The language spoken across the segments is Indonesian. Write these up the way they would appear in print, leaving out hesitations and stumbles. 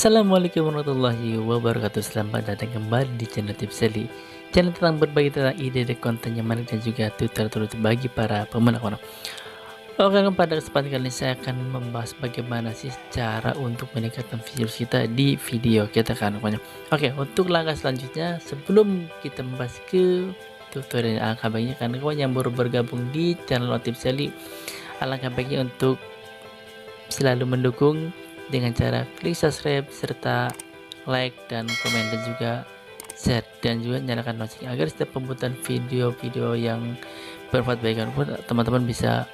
Assalamualaikum warahmatullahi wabarakatuh. Selamat datang kembali di channel Tipseli, channel tentang berbagi tentang ide dan konten yang menarik dan juga tutorial bagi para pemula kono. Oke, pada kesempatan kali ini saya akan membahas bagaimana sih cara untuk meningkatkan views kita di video kita kan. Oke, untuk langkah selanjutnya sebelum kita membahas ke tutorial, alangkah baiknya kan kawan yang baru bergabung di channel Tipseli, alangkah baiknya untuk selalu mendukung dengan cara klik subscribe serta like dan komen dan juga share, dan juga nyalakan lonceng agar setiap pembuatan video-video yang bermanfaat bagi teman-teman bisa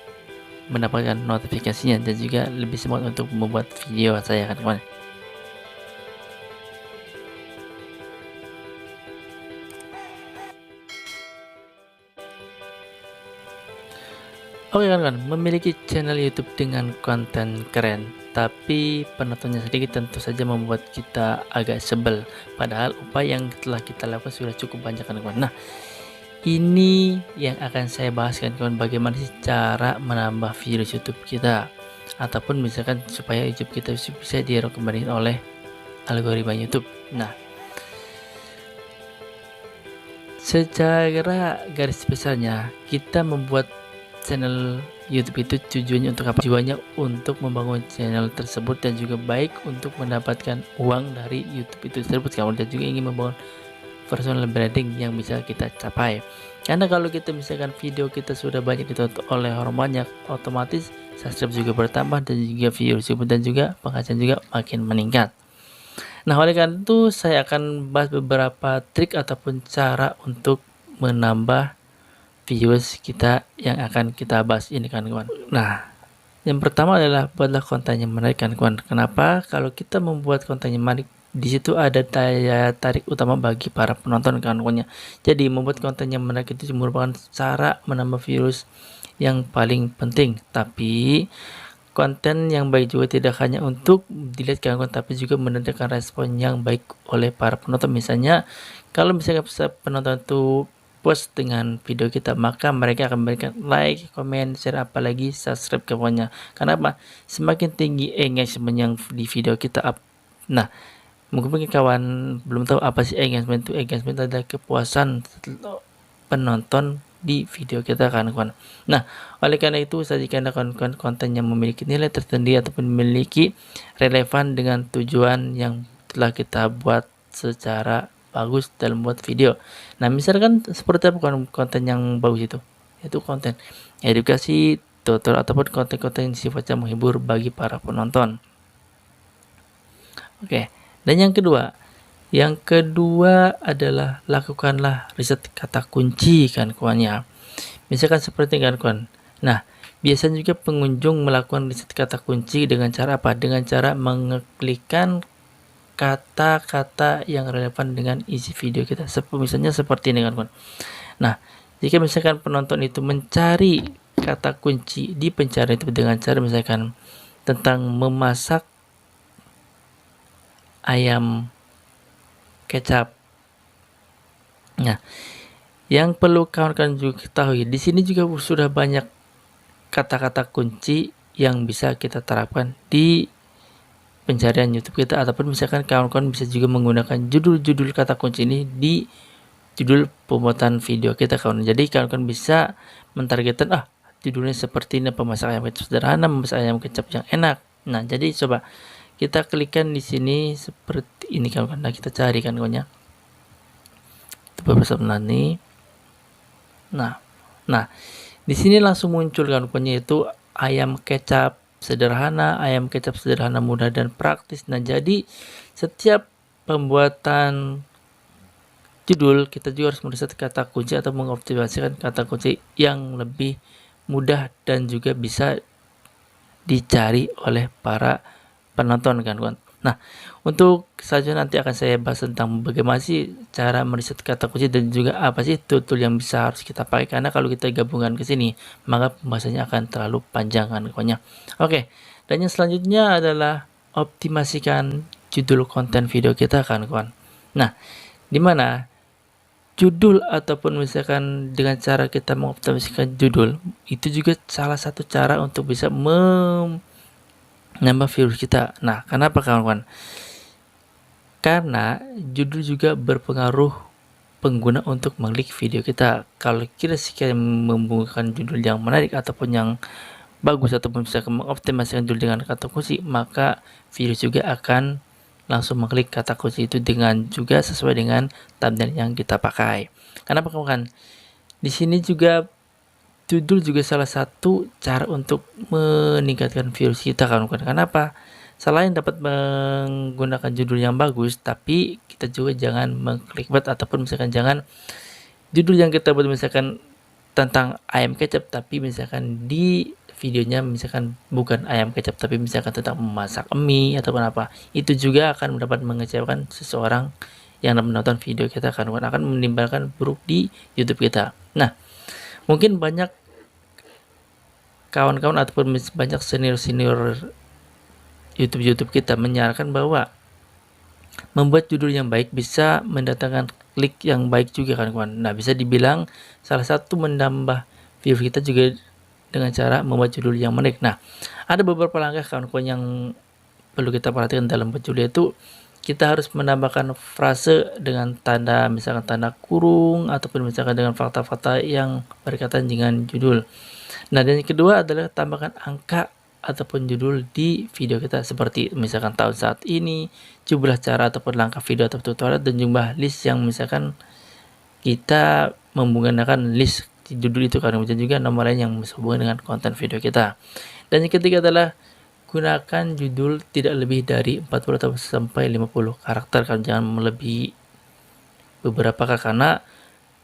mendapatkan notifikasinya dan juga lebih semangat untuk membuat video saya kan teman. Oke kan, memiliki channel YouTube dengan konten keren tapi penontonnya sedikit tentu saja membuat kita agak sebel, padahal upaya yang telah kita lakukan sudah cukup banyak kan kawan. Nah, ini yang akan saya bahas kan kawan, bagaimana sih cara menambah views YouTube kita, ataupun misalkan supaya YouTube kita bisa direkomendasikan oleh algoritma YouTube. Nah, secara garis besarnya kita membuat channel YouTube itu tujuannya untuk apa? Tujuannya untuk membangun channel tersebut dan juga baik untuk mendapatkan uang dari YouTube itu tersebut. Kemudian juga ingin membangun personal branding yang bisa kita capai. Karena kalau kita misalkan video kita sudah banyak ditonton oleh orang banyak, otomatis subscribe juga bertambah dan juga views dan juga penghasilan juga makin meningkat. Nah, oleh karena itu saya akan bahas beberapa trik ataupun cara untuk menambah views kita yang akan kita bahas ini kan kawan. Nah, yang pertama adalah buatlah konten yang menarik kan kawan. Kenapa? Kalau kita membuat konten yang menarik, di situ ada daya tarik utama bagi para penonton kan kawannya. Jadi membuat konten yang menarik itu merupakan cara menambah views yang paling penting. Tapi konten yang baik juga tidak hanya untuk dilihat kawan, tapi juga mendatangkan respon yang baik oleh para penonton. Misalnya kalau misalnya penonton itu post dengan video kita, maka mereka akan memberikan like, komen, share, apalagi subscribe kawannya. Kenapa? Semakin tinggi engagement yang di video kita up. Nah, mungkin kawan belum tahu apa sih engagement itu. Engagement adalah kepuasan penonton di video kita kan kawan. Nah, oleh karena itu sajikan konten yang memiliki nilai tertentu ataupun memiliki relevan dengan tujuan yang telah kita buat secara bagus dalam buat video. Nah, misalkan seperti apa konten yang bagus itu? Yaitu konten edukasi, tutorial ataupun konten-konten yang sifatnya menghibur bagi para penonton. Oke, dan yang kedua adalah lakukanlah riset kata kunci kan kawannya. Misalkan seperti kan kawan. Nah, biasanya juga pengunjung melakukan riset kata kunci dengan cara apa? Dengan cara mengeklikkan kata-kata yang relevan dengan isi video kita. Misalnya seperti ini kan. Nah, jika misalkan penonton itu mencari kata kunci di pencarian itu dengan cara misalkan tentang memasak ayam kecap. Nah, yang perlu kawan-kawan juga ketahui, di sini juga sudah banyak kata-kata kunci yang bisa kita terapkan di pencarian YouTube kita, ataupun misalkan kawan-kawan bisa juga menggunakan judul-judul kata kunci ini di judul pembuatan video kita kawan. Jadi kawan-kawan bisa mentargetkan judulnya seperti ini, pemasak ayam kecap sederhana, memasak ayam kecap yang enak. Nah, jadi coba kita klikkan di sini seperti ini kawan. Nah, kita cari kan kawannya. Beberapa nanti. Nah, di sini langsung muncul kan kawannya, itu ayam kecap sederhana, ayam kecap sederhana, mudah dan praktis. Nah, jadi setiap pembuatan judul kita juga harus meriset kata kunci atau mengoptimasikan kata kunci yang lebih mudah dan juga bisa dicari oleh para penonton kan kawan. Nah, untuk selanjutnya nanti akan saya bahas tentang bagaimana sih cara meriset kata kunci dan juga apa sih tool yang bisa harus kita pakai, karena kalau kita gabungkan ke sini maka pembahasannya akan terlalu panjang kan kawannya. Oke, dan yang selanjutnya adalah optimasikan judul konten video kita kan kawan. Nah, dimana judul ataupun misalkan dengan cara kita mengoptimasikan judul itu juga salah satu cara untuk bisa nambah views kita. Nah, kenapa kawan-kawan? Karena judul juga berpengaruh pengguna untuk mengklik video kita. Kalau kita sekali membuat judul yang menarik ataupun yang bagus ataupun bisa mengoptimasikan judul dengan kata kunci, maka video juga akan langsung mengklik kata kunci itu dengan juga sesuai dengan thumbnail yang kita pakai. Kenapa kawan? Di sini juga judul juga salah satu cara untuk meningkatkan views kita kawan-kawan. Kenapa? Selain dapat menggunakan judul yang bagus, tapi kita juga jangan mengclickbait ataupun misalkan jangan judul yang kita buat misalkan tentang ayam kecap, tapi misalkan di videonya misalkan bukan ayam kecap tapi misalkan tentang memasak mie ataupun apa, itu juga akan dapat mengecewakan seseorang yang menonton video kita akan menimbulkan buruk di YouTube kita. Nah, mungkin banyak kawan-kawan ataupun banyak senior YouTube kita menyarankan bahwa membuat judul yang baik bisa mendatangkan klik yang baik juga kawan-kawan. Nah, bisa dibilang salah satu menambah view kita juga dengan cara membuat judul yang menarik. Nah, ada beberapa langkah kawan-kawan yang perlu kita perhatikan dalam membuat judul, itu kita harus menambahkan frase dengan tanda misalkan tanda kurung ataupun misalkan dengan fakta-fakta yang berkaitan dengan judul. Nah, dan yang kedua adalah tambahkan angka ataupun judul di video kita seperti misalkan tahun saat ini, jumlah cara ataupun langkah video atau tutorial, dan jumlah list yang misalkan kita menggunakan list di judul itu karena bisa juga nomor lain yang berhubungan dengan konten video kita. Dan yang ketiga adalah gunakan judul tidak lebih dari 40 atau sampai 50 karakter, kan jangan melebihi beberapa karena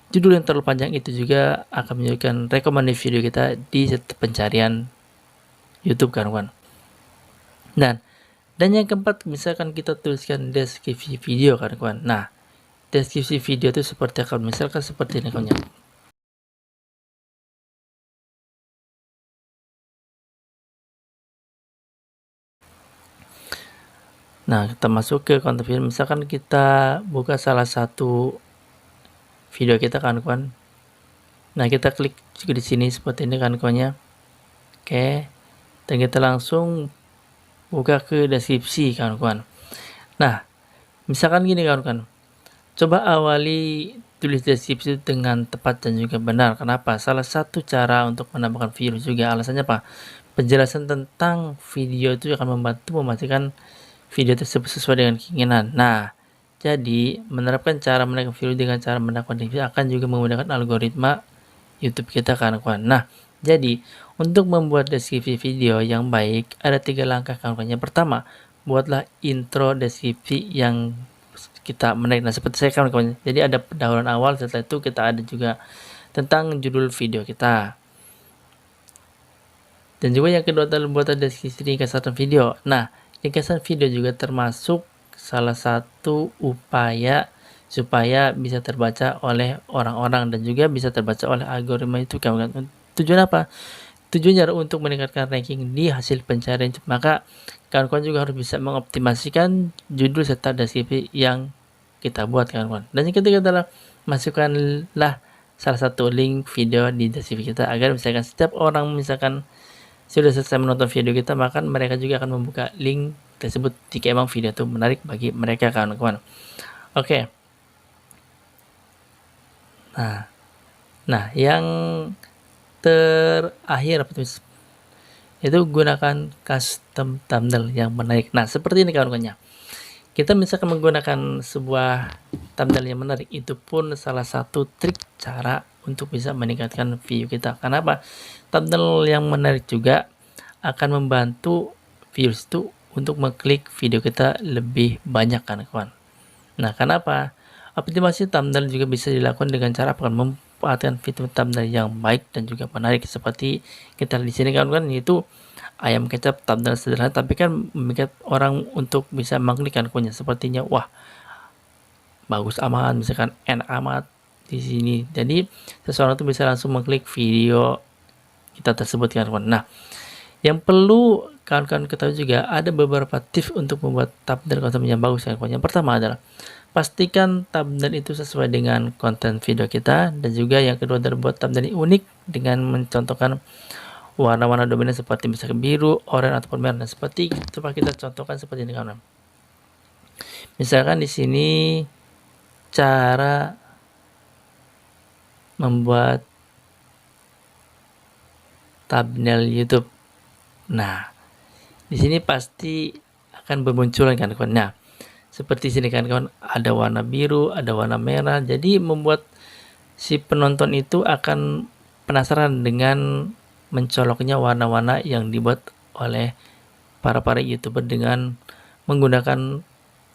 judul yang terlalu panjang itu juga akan menunjukkan rekomendasi video kita di pencarian YouTube kawan. Dan yang keempat, misalkan kita tuliskan deskripsi video kawan. Nah, deskripsi video itu seperti apa? Misalkan seperti ini kawan. Nah, kita masuk ke konten video. Misalkan kita buka salah satu video kita kawan. Nah, kita klik juga di sini seperti ini kawan-kawannya. Oke. Dan kita langsung buka ke deskripsi kawan-kawan. Nah, misalkan gini kawan-kawan, coba awali tulis deskripsi dengan tepat dan juga benar. Kenapa? Salah satu cara untuk menambahkan view juga, alasannya apa? Penjelasan tentang video itu akan membantu memastikan video tersebut sesuai dengan keinginan. Nah, jadi menerapkan cara menaikkan view dengan cara mendapatkan view akan juga menggunakan algoritma YouTube kita kawan-kawan. Nah, jadi untuk membuat deskripsi video yang baik ada 3 langkah kawan-kawan. Yang pertama, buatlah intro deskripsi yang kita menarik. Nah, seperti saya kawan-kawan. Jadi ada pendahuluan awal, setelah itu kita ada juga tentang judul video kita. Dan juga yang kedua adalah buat deskripsi ringkasan video. Nah, ringkasan video juga termasuk salah satu upaya supaya bisa terbaca oleh orang-orang dan juga bisa terbaca oleh algoritma itu kawan-kawan. Tujuan apa? Tujuannya untuk meningkatkan ranking di hasil pencarian YouTube. Maka kawan-kawan juga harus bisa mengoptimasikan judul serta deskripsi yang kita buat kawan-kawan. Dan yang ketiga adalah masukkanlah salah satu link video di deskripsi kita agar misalkan setiap orang misalkan sudah selesai menonton video kita, maka mereka juga akan membuka link tersebut jika emang video itu menarik bagi mereka kawan-kawan. Oke. Nah, yang terakhir itu gunakan custom thumbnail yang menarik. Nah, seperti ini kawan-kawannya. Kita misalkan menggunakan sebuah thumbnail yang menarik, itu pun salah satu trik cara untuk bisa meningkatkan view kita. Kenapa? Thumbnail yang menarik juga akan membantu viewers itu untuk mengklik video kita lebih banyak kawan-kawan. Nah, kenapa? Optimasi thumbnail juga bisa dilakukan dengan cara memanfaatkan fitur thumbnail yang baik dan juga menarik seperti kita di sini kawan-kawan, yaitu ayam kecap thumbnail sederhana tapi kan memikat orang untuk bisa mengklik kawan-kawannya. Sepertinya wah, bagus amat, misalkan enak amat di sini. Jadi seseorang itu bisa langsung mengklik video kita tersebut kawan-kawan. Nah, yang perlu kawan-kawan ketahui juga ada beberapa tips untuk membuat thumbnail konten yang bagus kawan-kawan. Yang pertama adalah pastikan thumbnail itu sesuai dengan konten video kita, dan juga yang kedua adalah buat thumbnail unik dengan mencontohkan warna-warna dominan seperti misalkan biru, oranye ataupun merah. Seperti coba kita contohkan seperti ini kawan. Misalkan di sini cara membuat thumbnail YouTube. Nah, di sini pasti akan bermunculan kan kawan. Nah, seperti sini kan kawan, ada warna biru, ada warna merah. Jadi membuat si penonton itu akan penasaran dengan mencoloknya warna-warna yang dibuat oleh para YouTuber dengan menggunakan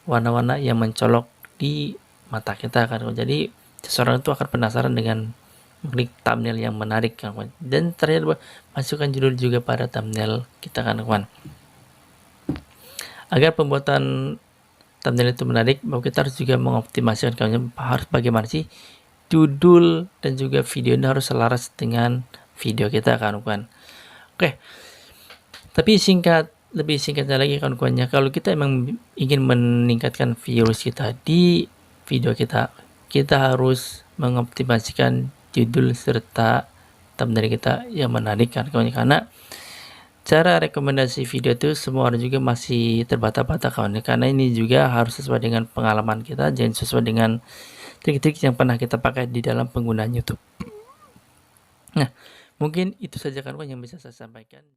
warna-warna yang mencolok di mata kita kan. Jadi seseorang itu akan penasaran dengan klik thumbnail yang menarik kawan. Dan terakhir masukkan judul juga pada thumbnail kita kan kawan. Agar pembuatan thumbnail itu menarik, bahwa kita harus juga mengoptimasikan kawan, harus bagaimana sih judul dan juga video ini harus selaras dengan video kita kan kawan. Oke. Tapi lebih singkatnya lagi kawan-kawannya, kalau kita emang ingin meningkatkan views kita di video kita harus mengoptimasikan judul serta thumbnail kita yang menarik kan kawan, karena cara rekomendasi video itu semua orang juga masih terbata-bata kawan, karena ini juga harus sesuai dengan pengalaman kita, jangan sesuai dengan trik-trik yang pernah kita pakai di dalam penggunaan YouTube. Nah, mungkin itu saja kawan yang bisa saya sampaikan.